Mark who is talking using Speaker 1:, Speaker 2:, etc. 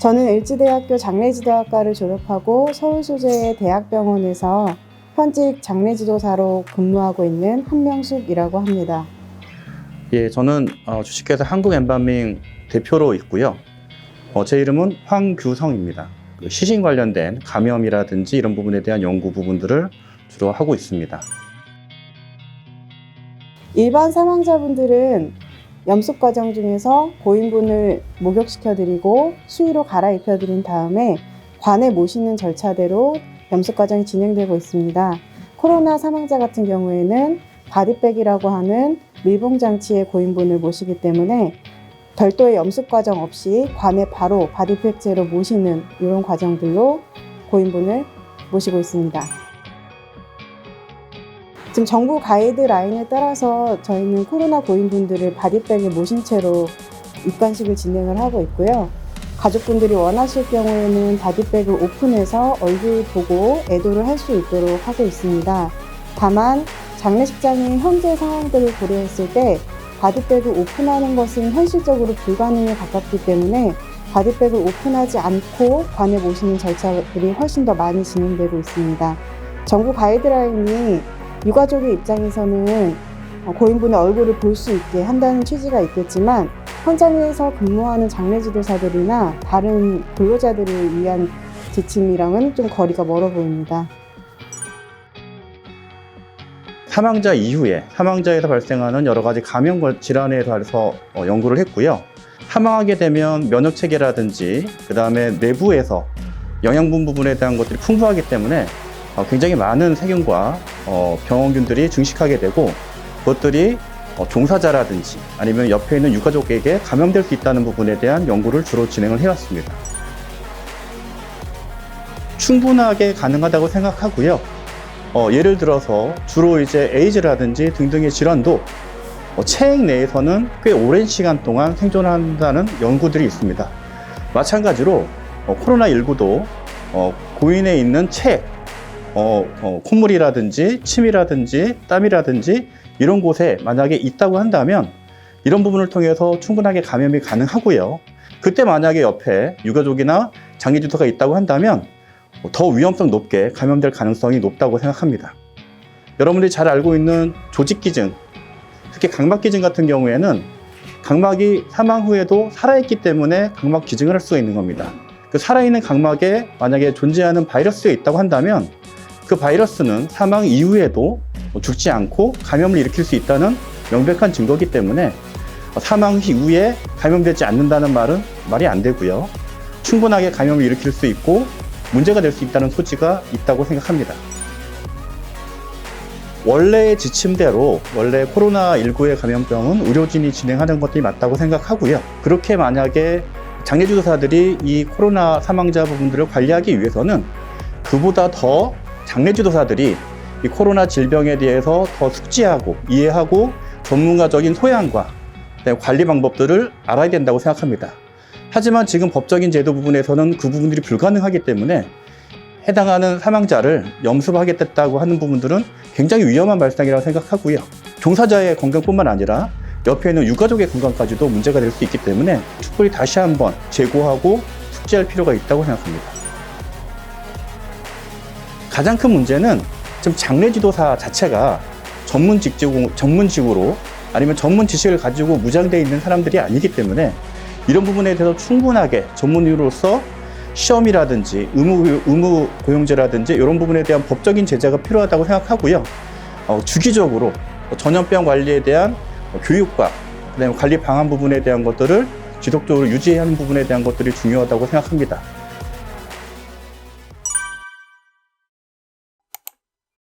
Speaker 1: 저는 을지대학교 장례지도학과를 졸업하고 서울 소재의 대학병원에서 현직 장례지도사로 근무하고 있는 한명숙이라고 합니다.
Speaker 2: 예, 저는 주식회사 한국엠bal밍 대표로 있고요. 제 이름은 황규성입니다. 시신 관련된 감염이라든지 이런 부분에 대한 연구 부분들을 주로 하고 있습니다.
Speaker 1: 일반 사망자분들은 염습 과정 중에서 고인분을 목욕시켜드리고 수의로 갈아입혀드린 다음에 관에 모시는 절차대로 염습 과정이 진행되고 있습니다. 코로나 사망자 같은 경우에는 바디백이라고 하는 밀봉장치에 고인분을 모시기 때문에 별도의 염습 과정 없이 관에 바로 바디팩제로 모시는 이런 과정들로 고인분을 모시고 있습니다. 지금 정부 가이드라인에 따라서 저희는 코로나 고인분들을 바디백에 모신 채로 입관식을 진행을 하고 있고요. 가족분들이 원하실 경우에는 바디백을 오픈해서 얼굴 보고 애도를 할 수 있도록 하고 있습니다. 다만 장례식장의 현재 상황들을 고려했을 때 바디백을 오픈하는 것은 현실적으로 불가능에 가깝기 때문에 바디백을 오픈하지 않고 관에 모시는 절차들이 훨씬 더 많이 진행되고 있습니다. 정부 가이드라인이 유가족의 입장에서는 고인분의 얼굴을 볼 수 있게 한다는 취지가 있겠지만 현장에서 근무하는 장례지도사들이나 다른 근로자들을 위한 지침이랑은 좀 거리가 멀어 보입니다.
Speaker 2: 사망자 이후에 사망자에서 발생하는 여러 가지 감염 질환에 대해서 연구를 했고요. 사망하게 되면 면역체계라든지 그 다음에 내부에서 영양분 부분에 대한 것들이 풍부하기 때문에 굉장히 많은 세균과 병원균들이 증식하게 되고 그것들이 종사자라든지 아니면 옆에 있는 유가족에게 감염될 수 있다는 부분에 대한 연구를 주로 진행을 해왔습니다. 충분하게 가능하다고 생각하고요. 예를 들어서 주로 이제 에이즈라든지 등등의 질환도 체액 내에서는 꽤 오랜 시간 동안 생존한다는 연구들이 있습니다. 마찬가지로 코로나19도 고인에 있는 체액, 콧물이라든지 침이라든지 땀이라든지 이런 곳에 만약에 있다고 한다면 이런 부분을 통해서 충분하게 감염이 가능하고요. 그때 만약에 옆에 유가족이나 장례지도사가 있다고 한다면 더 위험성 높게 감염될 가능성이 높다고 생각합니다. 여러분들이 잘 알고 있는 조직기증, 특히 각막기증 같은 경우에는 각막이 사망 후에도 살아있기 때문에 각막기증을 할 수가 있는 겁니다. 그 살아있는 각막에 만약에 존재하는 바이러스가 있다고 한다면 그 바이러스는 사망 이후에도 죽지 않고 감염을 일으킬 수 있다는 명백한 증거이기 때문에 사망 이후에 감염되지 않는다는 말은 말이 안 되고요. 충분하게 감염을 일으킬 수 있고 문제가 될 수 있다는 소지가 있다고 생각합니다. 원래의 지침대로 원래 코로나19의 감염병은 의료진이 진행하는 것들이 맞다고 생각하고요. 그렇게 만약에 장례지도사들이 이 코로나 사망자 부분들을 관리하기 위해서는 그보다 더 장례지도사들이 이 코로나 질병에 대해서 더 숙지하고 이해하고 전문가적인 소양과 관리 방법들을 알아야 된다고 생각합니다. 하지만 지금 법적인 제도 부분에서는 그 부분들이 불가능하기 때문에 해당하는 사망자를 염습하겠다고 하는 부분들은 굉장히 위험한 발상이라고 생각하고요. 종사자의 건강뿐만 아니라 옆에 있는 유가족의 건강까지도 문제가 될 수 있기 때문에 충분히 다시 한번 재고하고 숙지할 필요가 있다고 생각합니다. 가장 큰 문제는 지금 장례지도사 자체가 전문직으로 아니면 전문 지식을 가지고 무장되어 있는 사람들이 아니기 때문에 이런 부분에 대해서 충분하게 전문의로서 시험이라든지 의무 고용제라든지 이런 부분에 대한 법적인 제재가 필요하다고 생각하고요. 주기적으로 전염병 관리에 대한 교육과 그다음에 관리 방안 부분에 대한 것들을 지속적으로 유지해야 하는 부분에 대한 것들이 중요하다고 생각합니다.